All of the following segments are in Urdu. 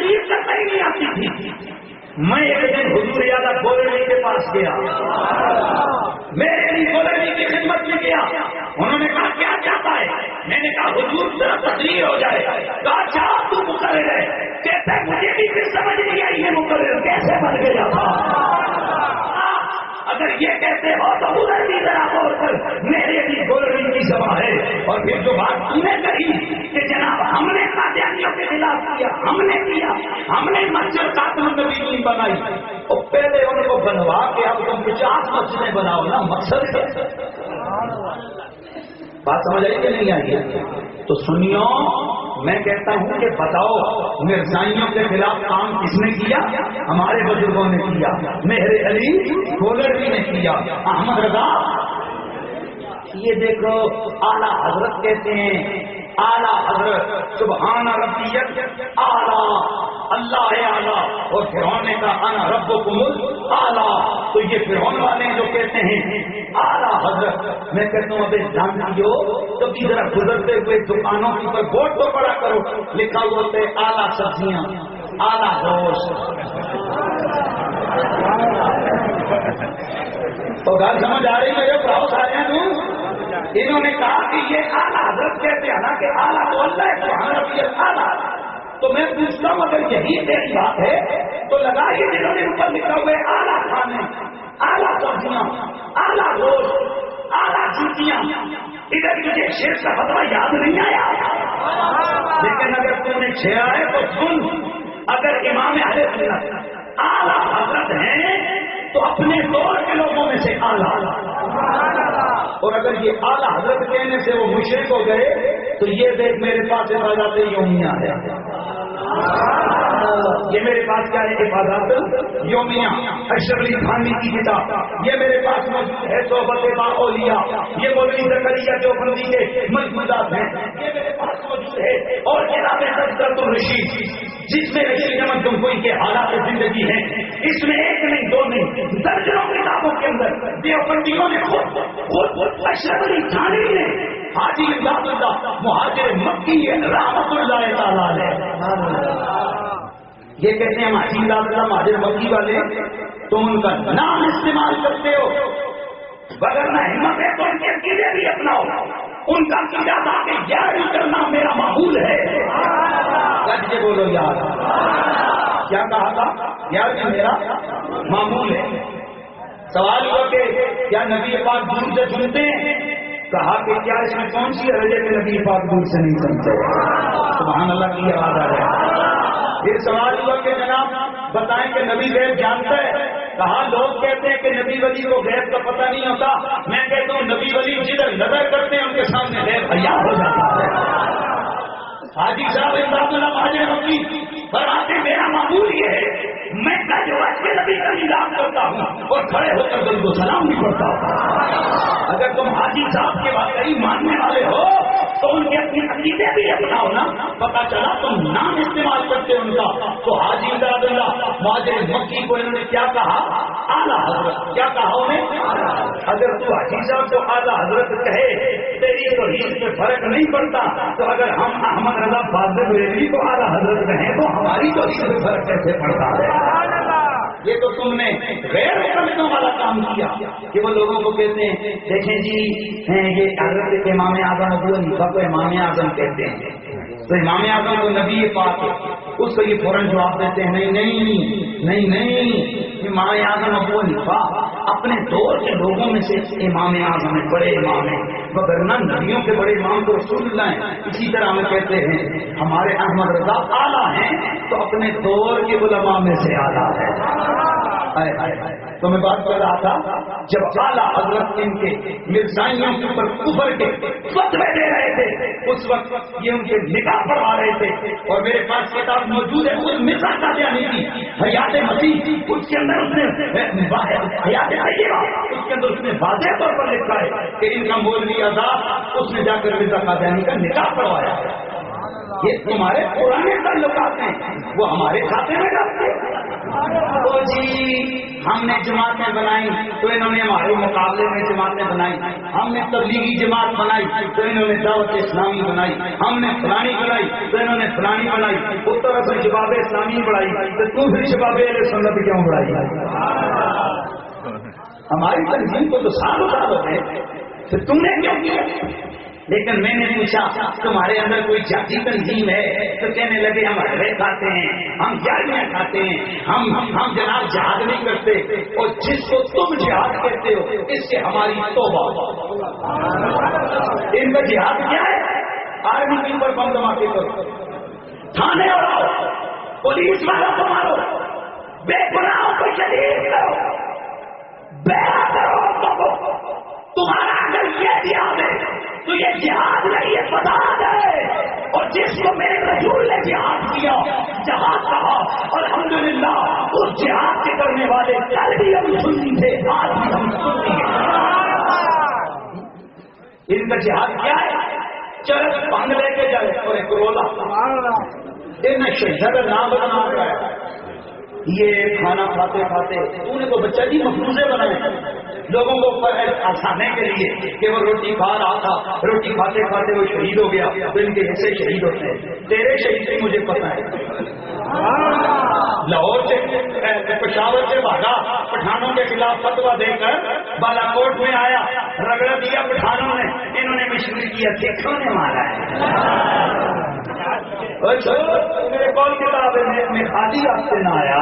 تعریف کرنا ہی نہیں آتی تھی. میں ایک دن حضور اعلیٰ گولڑی کے پاس گیا, میرے لیے گولڑی کی خدمت میں گیا. انہوں نے کہا کیا چاہتا ہے؟ میں نے کہا حضور ذرا تقریر ہو جائے. کہا اچھا تو مقرر ہے؟ کہتا ہے مجھے بھی پھر سمجھ نہیں آئی یہ مقرر کیسے بن گیا تھا. اگر یہ کہتے ہو تو ادھر بھی ذرا غور کر, میرے بھی گولڑی کی سبھا ہے. اور پھر جو بات تم نے کہی کہ جناب ہم نے قادیانیوں کے خلاف کیا, ہم نے کیا, ہم نے مسجد خاتم النبی نہیں بنائی, اور پہلے ان کو بنوا کے اب تم 50 مسجدیں بناؤ نا, مقصد ہے. بات سمجھ آئی کہ نہیں آئی؟ تو سنیو, میں کہتا ہوں کہ بتاؤ مرزائیوں کے خلاف کام کس نے کیا؟ ہمارے بزرگوں نے کیا. مہر علی گولڑی نے کیا, احمد رضا. یہ دیکھو اعلیٰ حضرت کہتے ہیں, اعلیٰ حضرت سبحان ربیت اعلیٰ, اللہ ہے اعلیٰ. اور فرعون نے کہا انا ربکم الاعلیٰ. تو یہ فرعون والے جو کہتے ہیں اعلیٰ حضرت, میں کہتا ہوں ابھی جانتی ہو تو بھی ذرا گزرتے ہوئے دکانوں کی پر بورڈ تو پڑا کرو, لکھا ہوا ہوتا ہے اعلیٰ سبزیاں, اعلیٰ گوشت. تو گل سمجھ آ رہی ہے؟ بہت سارے دوں انہوں نے کہا کہ یہ اعلیٰ حضرت کہتے ہیں نا کہ اعلیٰ تو اللہ ہے, سبحان ربی الاعلیٰ. تو میں پوچھتا ہوں اگر یہی تیری بات ہے تو لگائیے جنہوں نے اوپر لکھا ہوئے اعلیٰ کھانے, اعلیٰ سبزیاں, اعلیٰ گوشت, اعلیٰ جوتیاں, ادھر تجھے شیر کا فتویٰ یاد نہیں آیا. لیکن اگر تم نے چھیڑا ہے تو سن, اگر امام اہل سنت اعلیٰ حضرت ہیں تو اپنے دور کے لوگوں میں سے اعلیٰ, اور اگر یہ اعلیٰ حضرت کہنے سے وہ مشرک ہو گئے تو یہ دیکھ میرے پاس عبادات یومیہ ہے. یہ میرے پاس کیا ہے؟ عبادات یومیہ, اشرف علی تھانوی کی کتاب. یہ میرے پاس موجود ہے صحبت با اولیاء, یہ مولوی زکریا دیوبندی کے ملفوظات ہیں, یہ میرے پاس موجود ہے. اور کتاب تذکرۃ الرشید جس میں رشید احمد گنگوئی کے حالات زندگی ہیں, اس میں ایک نہیں دو نہیں درجنوں کتابوں کے اندر دیوبندیوں نے خود اشرف علی تھانوی نے, حاجی امداد اللہ مہاجر مکی رحمت اللہ تعالی علیہ, یہ کہتے ہیں حاجی امداد اللہ مہاجر مکی والے, تم ان کا نام استعمال کرتے ہو, وگرنہ ہمت ہے تو ان کے عقیدے بھی اپناؤ. ان کا عقیدہ تھا کہ یاری کرنا میرا معمول ہے. کج کے بولو یار, کیا کہا تھا؟ یار یہ میرا معمول ہے. سوال ہوا کہ کیا نبی پاک دور سے سنتے ہیں؟ کہا کہ کیا اس میں کون سی حرج ہے کہ نبی پاک دور سے نہیں سنتے؟ سبحان اللہ کی آواز آ رہی. پھر سوال ہوا کہ جناب بتائیں کہ نبی غیب جانتا ہے؟ کہا لوگ کہتے ہیں کہ نبی ولی کو غیب کا پتہ نہیں ہوتا. میں کہتا ہوں نبی ولی جدھر نظر کرتے ہیں ان کے سامنے غیب حیا ہو جاتا ہے. حاجی صاحب امداد اللہ مہاجر مکی فرماتے میرا معمول یہ ہے, میں کج وقت کے نبی کا نظام کرتا ہوں اور کھڑے ہو کر دل کو سلام بھی پڑھتا ہوں. اگر تم حاجی صاحب کے واقعی ماننے والے ہو تو ان کے اپنی عقیدے بھی اپناؤ نا. پتا چلا تم نام استعمال کرتے ان کا. تو حاجی امداد اللہ مہاجر مکی کو انہوں نے کیا کہا؟ اعلیٰ حضرت. کیا کہا انہیں؟ اگر تو حاجی صاحب کو اعلیٰ حضرت کہے تیری تو ہیچ میں فرق نہیں پڑتا, تو اگر ہم احمد رضا فاضل بریلوی کو اعلیٰ حضرت کہیں تو ہماری تو ہیچ میں فرق کیسے پڑتا ہے؟ یہ تو تم نے غیر مقلدوں والا کام کیا کہ وہ لوگوں کو کہتے ہیں دیکھیں جی یہ حضرت امام اعظم ابو حنیفہ کو امام اعظم کہتے ہیں, تو امام اعظم کو نبی پاک ہے. اس کو یہ فوراً جواب دیتے ہیں نہیں نہیں نہیں نہیں, امام اعظم ابو حنیفہ اپنے دور کے لوگوں میں سے امام اعظم ہے, بڑے امام ہیں, وگرنہ نبیوں کے بڑے امام تو رسول اللہ ہیں. اسی طرح ہم کہتے ہیں ہمارے احمد رضا اعلیٰ ہیں تو اپنے دور کے علماء میں سے اعلیٰ ہے. تو میں بات کر رہا تھا جب اعلیٰ حضرت ان کے مرزائیوں کے اوپر کفر کے فتوے دے رہے تھے, اس وقت یہ ان کے نکاح پڑھا رہے تھے. اور میرے پاس کتاب موجود ہے خود مرزا قادیانی کی حیات مسیح, اس کے اندر اس نے حیات طیبہ, اس کے اندر اس نے واضح طور پر لکھا ہے کہ ان کا مولوی آزاد اس نے جا کر مرزا قادیانی کا نکاح پڑھوایا. یہ تمہارے پرانے تعلقات ہیں, وہ ہمارے کھاتے میں ڈالتے. تو جی ہم نے جماعتیں بنائی تو انہوں نے ہمارے مقابلے میں جماعتیں بنائی، ہم نے تبلیغی جماعت بنائی تو انہوں نے دعوت اسلامی بنائی، ہم نے فلانی بنائی تو انہوں نے فلانی بنائی، اس طرح سے شباب اسلامی بڑھائی تو تم پھر شباب اہل سنت کیوں بڑھائی؟ ہماری تنظیم کو تو سالوں سال ہوتے ہیں، پھر تم نے کیوں کیا؟ لیکن میں نے پوچھا تمہارے اندر کوئی جاتی تنظیم ہے؟ تو کہنے لگے ہم ہرے کھاتے ہیں، ہم جاریاں کھاتے ہیں، ہم جناب جہاد نہیں کرتے، اور جس کو تم جہاد کہتے ہو اس سے ہماری توبہ۔ ان کا جہاد کیا ہے؟ آرمی کے اوپر بم دھماکے کرو، تھانے اڑاؤ، پولیس والوں کو مارو، بے گناہوں کو شہید کرو، بیعہ کرو، تمہارا اگر یہ جہاد ہے تو یہ جہاد نہیں ہے، فساد ہے۔ اور جس کو میرے رسول نے جہاد کیا، جہاد کہا، الحمدللہ اس جہاد کے کرنے والے کل بھی ہم سنی تھے، آج بھی ہم سنی ہیں۔ ان کا جہاد کیا ہے؟ چرس بھنگ لے کے جائے اور ایک رولا ان شہر کا نام بنا رہا ہے۔ یہ کھانا کھاتے کھاتے تو نے تو بچہ جی مفروضے بنائے لوگوں کو آسانے کے لیے کہ وہ روٹی کھا رہا تھا، روٹی کھاتے کھاتے وہ شہید ہو گیا، تو ان کے حصے شہید ہوتے ہیں۔ تیرے شہید بھی مجھے پتا ہے، لاہور سے پشاور سے بھاگا، پٹھانوں کے خلاف فتوا دے کر بالا کوٹ میں آیا، رگڑا دیا پٹھانوں نے، انہوں نے مشورہ کیا سکھوں نے مارا ہے۔ میرے کون کتاب ہے میں خالی ہاتھ سے نہ آیا،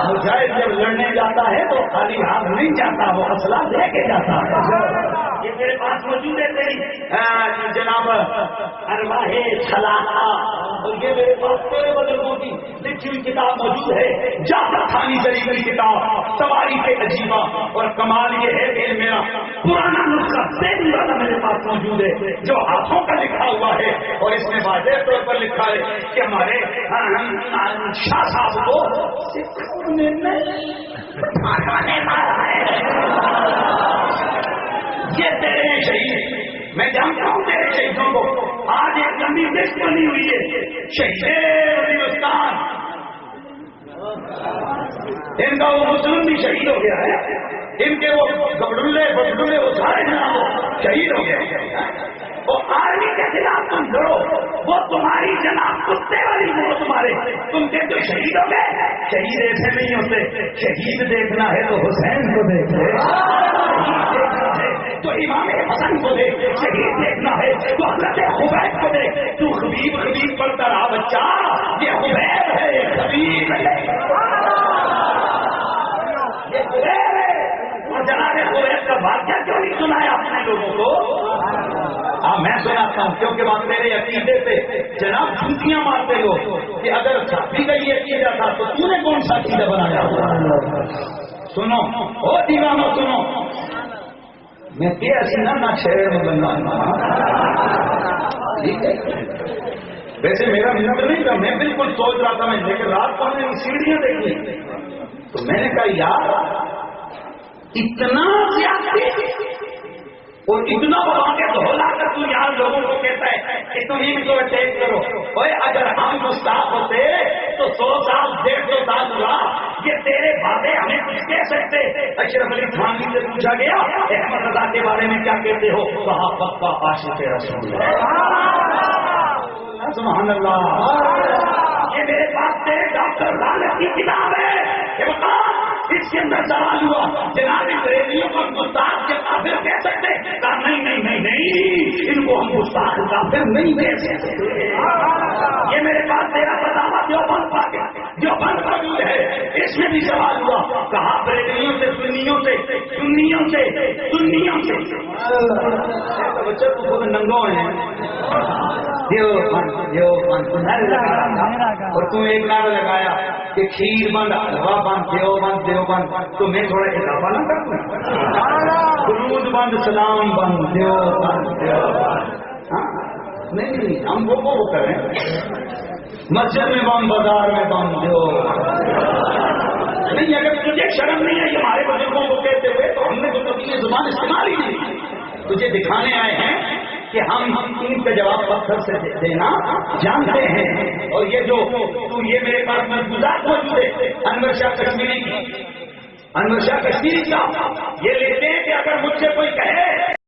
مجاہد جب لڑنے جاتا ہے تو خالی ہاتھ نہیں جاتا، وہ اسلحہ لے کے جاتا ہے۔ یہ میرے پاس موجود ہے تیری جناب ارواح صلاحہ، اور یہ میرے پاس تیرے بزرگوں کی لکھی ہوئی کتاب موجود ہے، جعفر ثانی شریف کی کتاب تواریخ عجیبہ، اور کمال یہ ہے کہ میرا پرانا نسخہ سیدھی والا میرے پاس موجود ہے جو ہاتھوں کا لکھا ہوا ہے، اور اس میں واضح طور پر لکھا ہے کہ ہمارے شاہ صاحب کو سکھوں نے مارا ہے۔ یہ تیرے شہید، میں جانتا ہوں تیرے شہیدوں کو، آج ایک لمبی لسٹ بنی ہوئی ہے، شہید ہندوستان، ان کا وہ مسلم بھی شہید ہو گیا ہے، ان کے وہ گبڑلے ببڈلے وہ سارے جناب شہید ہو گئے۔ اور آرمی کے خلاف تم لڑو، وہ تمہاری جناب کتے والی وہ تمہارے، تم کہتے ہو شہید ہو گئے، شہید ایسے نہیں ہوتے، شہید دیکھنا ہے تو حسین کو دیکھو، تو امام حسن کو دیکھ، شہید دیکھنا ہے تو حضرت خبیب کو دیکھ، تو خبیب پڑھتا رہا بچہ، یہ خبیب ہے، یہ خبیب ہے، یہ خبیب ہے۔ اور جناب خبیب کا واقعہ کیوں نہیں سنایا اپنے لوگوں کو؟ ہاں میں سناتا ہوں، کیونکہ وہاں میرے عقیدے سے جناب جھوٹیاں مارتے ہو کہ اگر ساتھی کا یہ عقیدہ تھا تو تو نے کون سا عقیدہ بنایا؟ سنو او دیوانو سنو، میں کیا سنا نہ شہر میں بننا، ویسے میرا منت نہیں تھا، میں بالکل سوچ رہا تھا، میں لیکن رات کو میں نے سیڑھیاں دیکھی تو میں نے کہا یار اتنا زیادہ اور اتنا بڑا کے دھولا کر تو یار لوگوں کو کہتا ہے کہ تم ان کو اٹیک کرو۔ اوے اگر ہم گستاخ ہوتے تو 100 سال 150 سال ہوا، یہ تیرے باتیں ہمیں کچھ کہہ سکتے۔ اشرف علی تھانوی سے پوچھا گیا احمد رضا کے بارے میں کیا کہتے ہو؟ کہا پکا عاشق رسول ہے۔ سبحان اللہ۔ یہ میرے پاس تیرے ڈاکٹر لالچ کی کتاب ہے، یہ بتا اس کے اندر سوال ہوا جناب انگریزیوں کو گستاخ کے کافر کہہ سکتے؟ کہا نہیں نہیں نہیں نہیں، ان کو ہم گستاخ کافر نہیں کہہ سکتے۔ یہ میرے پاس تیرا فتاویٰ دیوبند پاکے دیوبند موجود ہے، اس میں بھی سوال ہوا، کہا بریلویوں سے سنیوں سے سنیوں سے سنیوں سے بچے تو خود ننگو ہیں اور تم ایک نعرہ لگایا کہ کھیر بند حلوا بند دیوبند دیوبند، تو میں تھوڑا اضافہ نہ کروں، درود بند سلام بند دیوبند دیوبند۔ نہیں ہم وہ کریں، مسجد میں بند بازار میں بند دیوبند نہیں۔ اگر تجھے شرم نہیں ہے یہ ہمارے بزرگوں کو کہتے ہوئے تو ہم نے تو کبھی یہ زبان استعمال ہی نہیں، تجھے دکھانے آئے ہیں کہ ہم ان کا جواب پتھر سے دینا جانتے ہیں. اور یہ جو تو یہ میرے پاس ملفوظات موجود ہے انور شاہ کشمیری کی، انور شاہ کشمیری کا یہ لیتے ہیں کہ اگر مجھ سے کوئی کہے